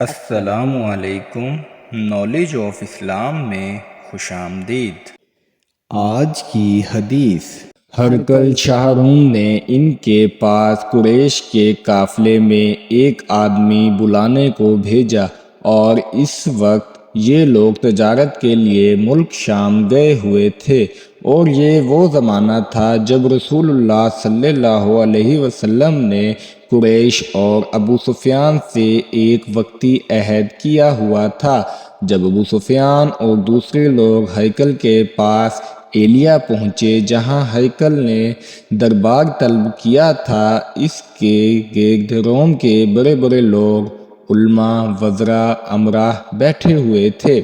السلام علیکم۔ Knowledge of اسلام میں خوش آمدید۔ آج کی حدیث۔ ہرقل شاہ روم نے ان کے پاس قریش کے قافلے میں ایک آدمی بلانے کو بھیجا، اور اس وقت یہ لوگ تجارت کے لیے ملک شام گئے ہوئے تھے، اور یہ وہ زمانہ تھا جب رسول اللہ صلی اللہ علیہ وسلم نے قریش اور ابو سفیان سے ایک وقتی عہد کیا ہوا تھا۔ جب ابو سفیان اور دوسرے لوگ ہرقل کے پاس ایلیا پہنچے، جہاں ہرقل نے دربار طلب کیا تھا، اس کے گرد روم کے بڑے بڑے لوگ، علماء، وزراء، امراء بیٹھے ہوئے تھے۔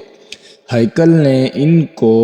ہرقل نے ان کو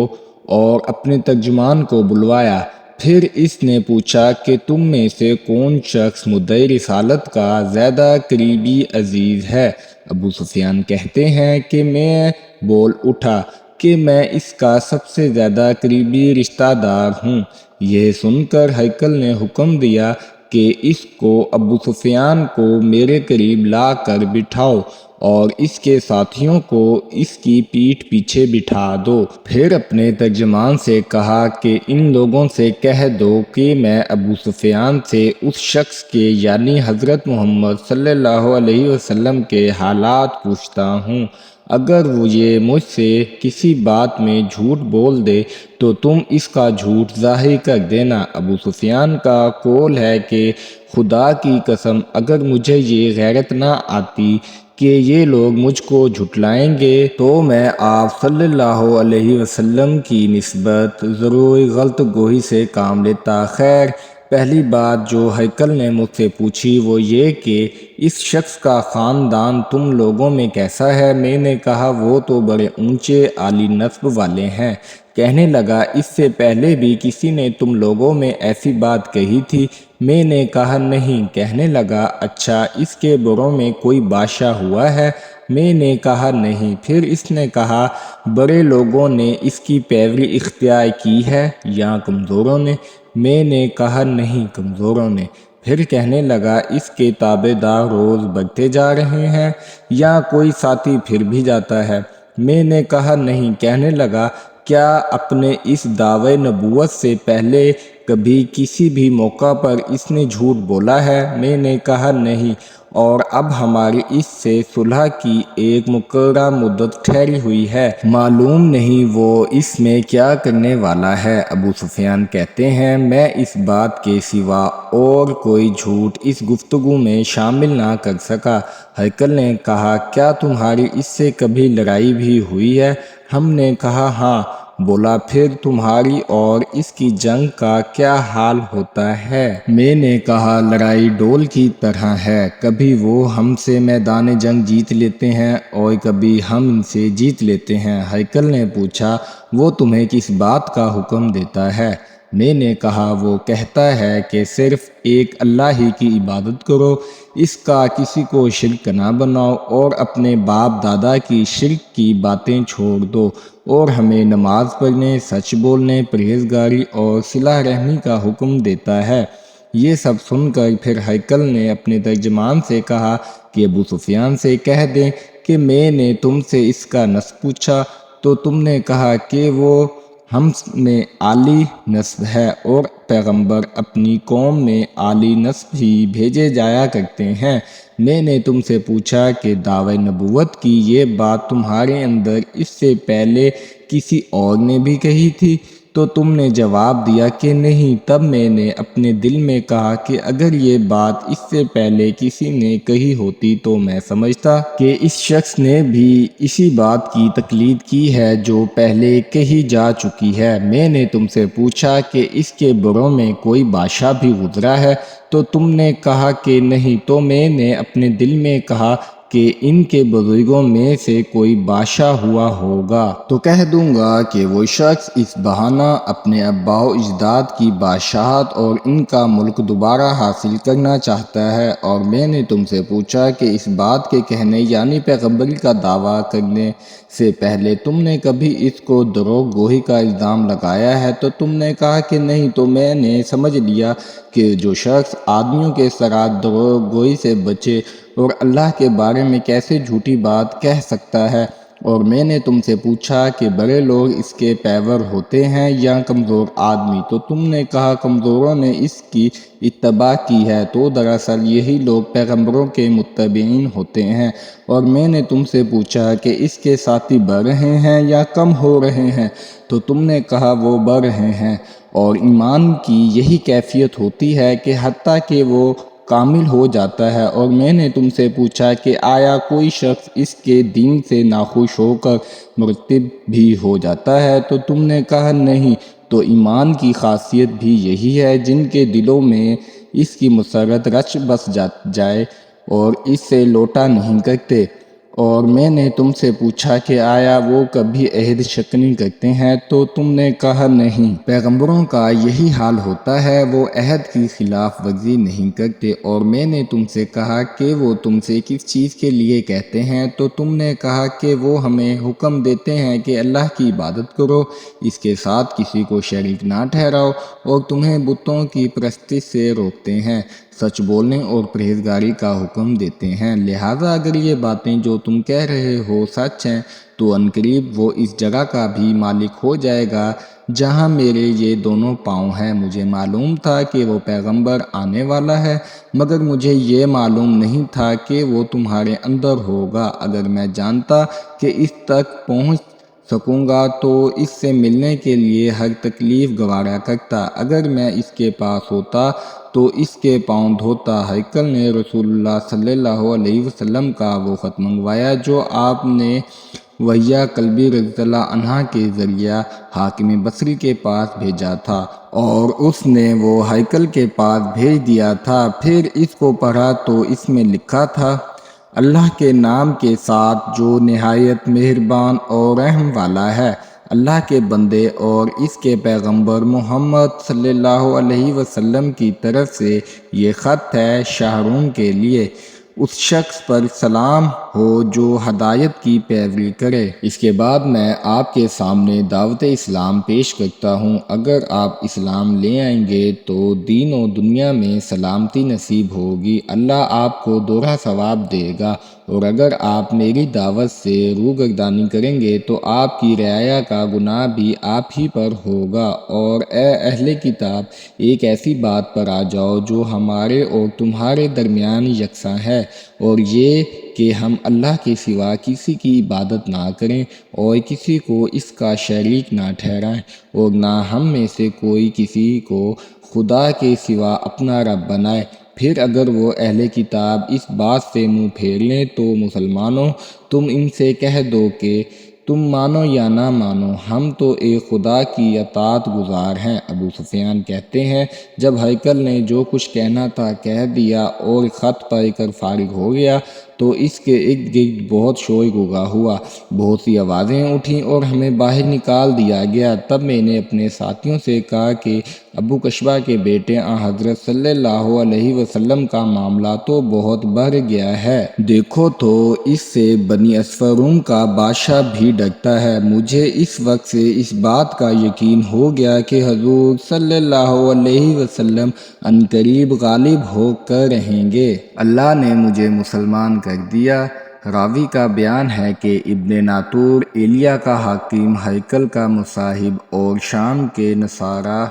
اور اپنے ترجمان کو بلوایا، پھر اس نے پوچھا کہ تم میں سے کون شخص مدعی رسالت کا زیادہ قریبی عزیز ہے؟ ابو سفیان کہتے ہیں کہ میں بول اٹھا کہ میں اس کا سب سے زیادہ قریبی رشتہ دار ہوں۔ یہ سن کر ہرقل نے حکم دیا کہ اس کو ابو سفیان کو میرے قریب لا کر بٹھاؤ، اور اس کے ساتھیوں کو اس کی پیٹھ پیچھے بٹھا دو۔ پھر اپنے ترجمان سے کہا کہ ان لوگوں سے کہہ دو کہ میں ابو سفیان سے اس شخص کے یعنی حضرت محمد صلی اللہ علیہ وسلم کے حالات پوچھتا ہوں۔ اگر وہ یہ مجھ سے کسی بات میں جھوٹ بول دے تو تم اس کا جھوٹ ظاہر کر دینا۔ ابو سفیان کا قول ہے کہ خدا کی قسم، اگر مجھے یہ غیرت نہ آتی کہ یہ لوگ مجھ کو جھٹلائیں گے تو میں آپ صلی اللہ علیہ وسلم کی نسبت ضرور غلط گوئی سے کام لیتا۔ خیر، پہلی بات جو ہرقل نے مجھ سے پوچھی وہ یہ کہ اس شخص کا خاندان تم لوگوں میں کیسا ہے؟ میں نے کہا وہ تو بڑے اونچے عالی نسب والے ہیں۔ کہنے لگا اس سے پہلے بھی کسی نے تم لوگوں میں ایسی بات کہی تھی؟ میں نے کہا نہیں۔ کہنے لگا اچھا، اس کے بروں میں کوئی بادشاہ ہوا ہے؟ میں نے کہا نہیں۔ پھر اس نے کہا بڑے لوگوں نے اس کی پیروی اختیار کی ہے یا کمزوروں نے؟ میں نے کہا نہیں، کمزوروں نے۔ پھر کہنے لگا اس کے تابع دار روز بڑھتے جا رہے ہیں یا کوئی ساتھی پھر بھی جاتا ہے؟ میں نے کہا نہیں۔ کہنے لگا کیا اپنے اس دعوی نبوت سے پہلے کبھی کسی بھی موقع پر اس نے جھوٹ بولا ہے؟ میں نے کہا نہیں، اور اب ہماری اس سے صلح کی ایک مقررہ مدت ٹھہری ہوئی ہے، معلوم نہیں وہ اس میں کیا کرنے والا ہے۔ ابو سفیان کہتے ہیں میں اس بات کے سوا اور کوئی جھوٹ اس گفتگو میں شامل نہ کر سکا۔ ہرقل نے کہا کیا تمہاری اس سے کبھی لڑائی بھی ہوئی ہے؟ ہم نے کہا ہاں۔ بولا پھر تمہاری اور اس کی جنگ کا کیا حال ہوتا ہے؟ میں نے کہا لڑائی ڈول کی طرح ہے، کبھی وہ ہم سے میدان جنگ جیت لیتے ہیں اور کبھی ہم ان سے جیت لیتے ہیں۔ ہرقل نے پوچھا وہ تمہیں کس بات کا حکم دیتا ہے؟ میں نے کہا وہ کہتا ہے کہ صرف ایک اللہ ہی کی عبادت کرو، اس کا کسی کو شریک نہ بناؤ، اور اپنے باپ دادا کی شرک کی باتیں چھوڑ دو، اور ہمیں نماز پڑھنے، سچ بولنے، پرہیزگاری اور صلہ رحمی کا حکم دیتا ہے۔ یہ سب سن کر پھر ہرقل نے اپنے ترجمان سے کہا کہ ابو سفیان سے کہہ دیں کہ میں نے تم سے اس کا نسب پوچھا تو تم نے کہا کہ وہ ہم میں عالی نسب ہے، اور پیغمبر اپنی قوم میں عالی نسب ہی بھیجے جایا کرتے ہیں۔ میں نے تم سے پوچھا کہ دعوی نبوت کی یہ بات تمہارے اندر اس سے پہلے کسی اور نے بھی کہی تھی؟ تو تم نے جواب دیا کہ نہیں۔ تب میں نے اپنے دل میں کہا کہ اگر یہ بات اس سے پہلے کسی نے کہی ہوتی تو میں سمجھتا کہ اس شخص نے بھی اسی بات کی تقلید کی ہے جو پہلے کہی جا چکی ہے۔ میں نے تم سے پوچھا کہ اس کے بروں میں کوئی بادشاہ بھی گزرا ہے؟ تو تم نے کہا کہ نہیں۔ تو میں نے اپنے دل میں کہا کہ ان کے بزرگوں میں سے کوئی بادشاہ ہوا ہوگا تو کہہ دوں گا کہ وہ شخص اس بہانہ اپنے آباء و اجداد کی بادشاہت اور ان کا ملک دوبارہ حاصل کرنا چاہتا ہے۔ اور میں نے تم سے پوچھا کہ اس بات کے کہنے یعنی پیغمبری کا دعویٰ کرنے سے پہلے تم نے کبھی اس کو دروغ گوئی کا الزام لگایا ہے؟ تو تم نے کہا کہ نہیں۔ تو میں نے سمجھ لیا کہ جو شخص آدمیوں کے ساتھ دروغ گوئی سے بچے اور اللہ کے بارے میں کیسے جھوٹی بات کہہ سکتا ہے؟ اور میں نے تم سے پوچھا کہ بڑے لوگ اس کے پیور ہوتے ہیں یا کمزور آدمی، تو تم نے کہا کمزوروں نے اس کی اتباع کی ہے، تو دراصل یہی لوگ پیغمبروں کے متبعین ہوتے ہیں۔ اور میں نے تم سے پوچھا کہ اس کے ساتھی بڑھ رہے ہیں یا کم ہو رہے ہیں، تو تم نے کہا وہ بڑھ رہے ہیں۔ اور ایمان کی یہی کیفیت ہوتی ہے کہ حتیٰ کہ وہ کامل ہو جاتا ہے۔ اور میں نے تم سے پوچھا کہ آیا کوئی شخص اس کے دین سے ناخوش ہو کر مرتد بھی ہو جاتا ہے، تو تم نے کہا نہیں۔ تو ایمان کی خاصیت بھی یہی ہے، جن کے دلوں میں اس کی مسرت رچ بس جائے اور اس سے لوٹا نہیں کرتے۔ اور میں نے تم سے پوچھا کہ آیا وہ کبھی عہد شکنی کرتے ہیں، تو تم نے کہا نہیں۔ پیغمبروں کا یہی حال ہوتا ہے، وہ عہد کی خلاف ورزی نہیں کرتے۔ اور میں نے تم سے کہا کہ وہ تم سے کس چیز کے لیے کہتے ہیں، تو تم نے کہا کہ وہ ہمیں حکم دیتے ہیں کہ اللہ کی عبادت کرو، اس کے ساتھ کسی کو شریک نہ ٹھہراؤ، اور تمہیں بتوں کی پرستش سے روکتے ہیں، سچ بولنے اور پرہیزگاری کا حکم دیتے ہیں۔ لہٰذا اگر یہ باتیں جو تم کہہ رہے ہو سچ ہیں، تو عنقریب وہ اس جگہ کا بھی مالک ہو جائے گا جہاں میرے یہ دونوں پاؤں ہیں۔ مجھے معلوم تھا کہ وہ پیغمبر آنے والا ہے، مگر مجھے یہ معلوم نہیں تھا کہ وہ تمہارے اندر ہوگا۔ اگر میں جانتا کہ اس تک پہنچ سکوں گا تو اس سے ملنے کے لیے ہر تکلیف گوارا کرتا۔ اگر میں اس کے پاس ہوتا تو اس کے پاؤں دھوتا۔ ہیکل نے رسول اللہ صلی اللہ علیہ وسلم کا وہ خط منگوایا جو آپ نے وہیہ کلبی رضی اللہ عنہ کے ذریعہ حاکم بصری کے پاس بھیجا تھا، اور اس نے وہ ہیکل کے پاس بھیج دیا تھا۔ پھر اس کو پڑھا تو اس میں لکھا تھا، اللہ کے نام کے ساتھ جو نہایت مہربان اور رحم والا ہے۔ اللہ کے بندے اور اس کے پیغمبر محمد صلی اللہ علیہ وسلم کی طرف سے یہ خط ہے شاہ روم کے لیے۔ اس شخص پر سلام ہو جو ہدایت کی پیروی کرے۔ اس کے بعد میں آپ کے سامنے دعوت اسلام پیش کرتا ہوں۔ اگر آپ اسلام لے آئیں گے تو دین و دنیا میں سلامتی نصیب ہوگی، اللہ آپ کو دوہرا ثواب دے گا۔ اور اگر آپ میری دعوت سے روگردانی کریں گے تو آپ کی رعایا کا گناہ بھی آپ ہی پر ہوگا۔ اور اے اہل کتاب، ایک ایسی بات پر آ جاؤ جو ہمارے اور تمہارے درمیان یکساں ہے، اور یہ کہ ہم اللہ کے سوا کسی کی عبادت نہ کریں اور کسی کو اس کا شریک نہ ٹھہرائیں، اور نہ ہم میں سے کوئی کسی کو خدا کے سوا اپنا رب بنائے۔ پھر اگر وہ اہل کتاب اس بات سے منہ پھیر لیں تو مسلمانوں، تم ان سے کہہ دو کہ تم مانو یا نہ مانو، ہم تو ایک خدا کی اطاعت گزار ہیں۔ ابو سفیان کہتے ہیں، جب ہیکل نے جو کچھ کہنا تھا کہہ دیا اور خط پڑھ کر فارغ ہو گیا تو اس کے ارد گرد بہت شور غوغا ہوا، بہت سی آوازیں اٹھیں اور ہمیں باہر نکال دیا گیا۔ تب میں نے اپنے ساتھیوں سے کہا کہ ابو کشبہ کے بیٹے آن حضرت صلی اللہ علیہ وسلم کا معاملہ تو بہت بڑھ گیا ہے۔ دیکھو تو اس سے بنی اصفر روم کا بادشاہ بھی ڈرتا ہے۔ مجھے اس وقت سے اس بات کا یقین ہو گیا کہ حضور صلی اللہ علیہ وسلم عنقریب غالب ہو کر رہیں گے۔ اللہ نے مجھے مسلمان کر دیا۔ راوی کا بیان ہے کہ ابن ناطور ایلیاء کا حاکم، ہیکل کا مصاحب اور شام کے نصارہ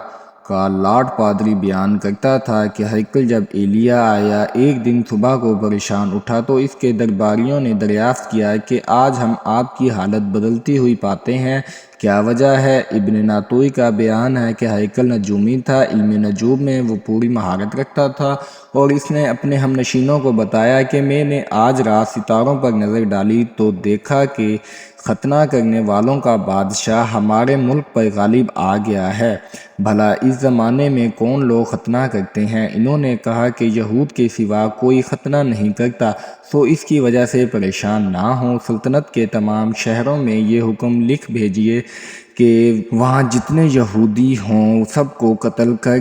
کا لارڈ پادری بیان کرتا تھا کہ ہیکل جب ایلیاء آیا ایک دن صبح کو پریشان اٹھا تو اس کے درباریوں نے دریافت کیا کہ آج ہم آپ کی حالت بدلتی ہوئی پاتے ہیں، کیا وجہ ہے؟ ابن ناطوری کا بیان ہے کہ ہیکل نجومی تھا، علم نجوم میں وہ پوری مہارت رکھتا تھا، اور اس نے اپنے ہم نشینوں کو بتایا کہ میں نے آج رات ستاروں پر نظر ڈالی تو دیکھا کہ ختنہ کرنے والوں کا بادشاہ ہمارے ملک پر غالب آ گیا ہے۔ بھلا اس زمانے میں کون لوگ ختنہ کرتے ہیں؟ انہوں نے کہا کہ یہود کے سوا کوئی ختنہ نہیں کرتا، سو اس کی وجہ سے پریشان نہ ہوں۔ سلطنت کے تمام شہروں میں یہ حکم لکھ بھیجیے کہ وہاں جتنے یہودی ہوں سب کو قتل کر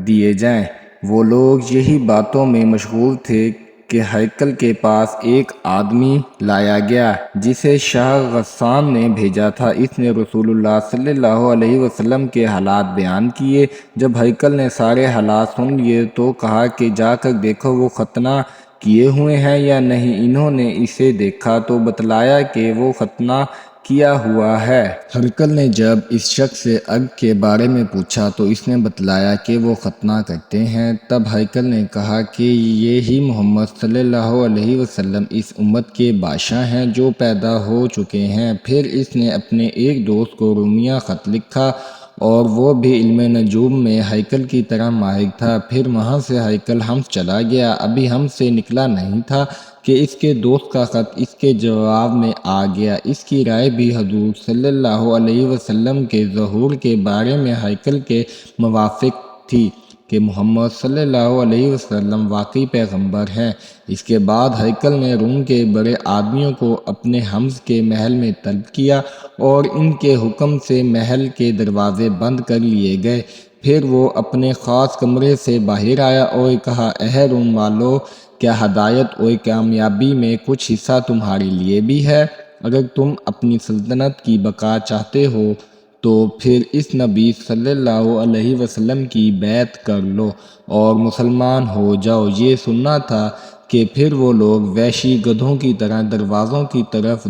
دیے جائیں۔ وہ لوگ یہی باتوں میں مشغول تھے کہ ہیکل کے پاس ایک آدمی لایا گیا جسے شاہ غسان نے بھیجا تھا۔ اس نے رسول اللہ صلی اللہ علیہ وسلم کے حالات بیان کیے۔ جب ہیکل نے سارے حالات سن لیے تو کہا کہ جا کر دیکھو وہ ختنہ کیے ہوئے ہیں یا نہیں۔ انہوں نے اسے دیکھا تو بتلایا کہ وہ ختنہ کیا ہوا ہے۔ ہرقل نے جب اس شخص سے عرق کے بارے میں پوچھا تو اس نے بتلایا کہ وہ ختنہ کرتے ہیں۔ تب ہرقل نے کہا کہ یہی محمد صلی اللہ علیہ وسلم اس امت کے بادشاہ ہیں جو پیدا ہو چکے ہیں۔ پھر اس نے اپنے ایک دوست کو رومیہ خط لکھا اور وہ بھی علم نجوم میں ہرقل کی طرح ماہر تھا۔ پھر وہاں سے ہرقل حمص چلا گیا۔ ابھی حمص سے نکلا نہیں تھا کہ اس کے دوست کا خط اس کے جواب میں آ گیا۔ اس کی رائے بھی حضور صلی اللہ علیہ وسلم کے ظہور کے بارے میں ہرقل کے موافق تھی کہ محمد صلی اللہ علیہ وسلم واقعی پیغمبر ہیں۔ اس کے بعد ہرقل نے روم کے بڑے آدمیوں کو اپنے حمص کے محل میں طلب کیا اور ان کے حکم سے محل کے دروازے بند کر لیے گئے۔ پھر وہ اپنے خاص کمرے سے باہر آیا اور کہا، اے روم والو، کیا ہدایت اور کامیابی میں کچھ حصہ تمہارے لیے بھی ہے؟ اگر تم اپنی سلطنت کی بقا چاہتے ہو تو پھر اس نبی صلی اللہ علیہ وسلم کی بیعت کر لو اور مسلمان ہو جاؤ۔ یہ سننا تھا کہ پھر وہ لوگ وحشی گدھوں کی طرح دروازوں کی طرف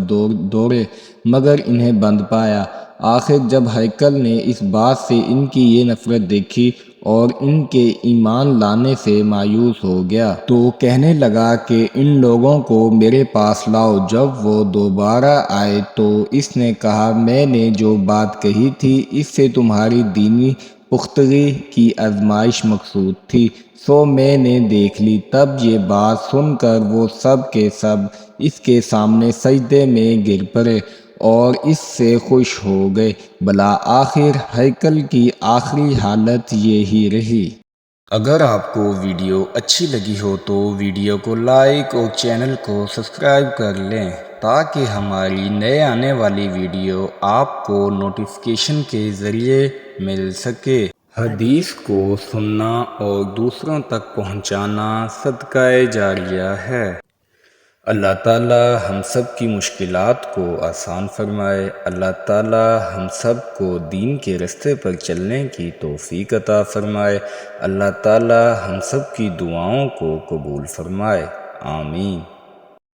دوڑے مگر انہیں بند پایا۔ آخر جب ہرقل نے اس بات سے ان کی یہ نفرت دیکھی اور ان کے ایمان لانے سے مایوس ہو گیا تو کہنے لگا کہ ان لوگوں کو میرے پاس لاؤ۔ جب وہ دوبارہ آئے تو اس نے کہا، میں نے جو بات کہی تھی اس سے تمہاری دینی پختگی کی آزمائش مقصود تھی، سو میں نے دیکھ لی۔ تب یہ بات سن کر وہ سب کے سب اس کے سامنے سجدے میں گر پڑے اور اس سے خوش ہو گئے۔ بالآخر ہرقل کی آخری حالت یہی رہی۔ اگر آپ کو ویڈیو اچھی لگی ہو تو ویڈیو کو لائک اور چینل کو سبسکرائب کر لیں تاکہ ہماری نئے آنے والی ویڈیو آپ کو نوٹیفیکیشن کے ذریعے مل سکے۔ حدیث کو سننا اور دوسروں تک پہنچانا صدقہ جاریہ ہے۔ اللہ تعالی ہم سب کی مشکلات کو آسان فرمائے۔ اللہ تعالی ہم سب کو دین کے راستے پر چلنے کی توفیق عطا فرمائے۔ اللہ تعالی ہم سب کی دعاؤں کو قبول فرمائے۔ آمین۔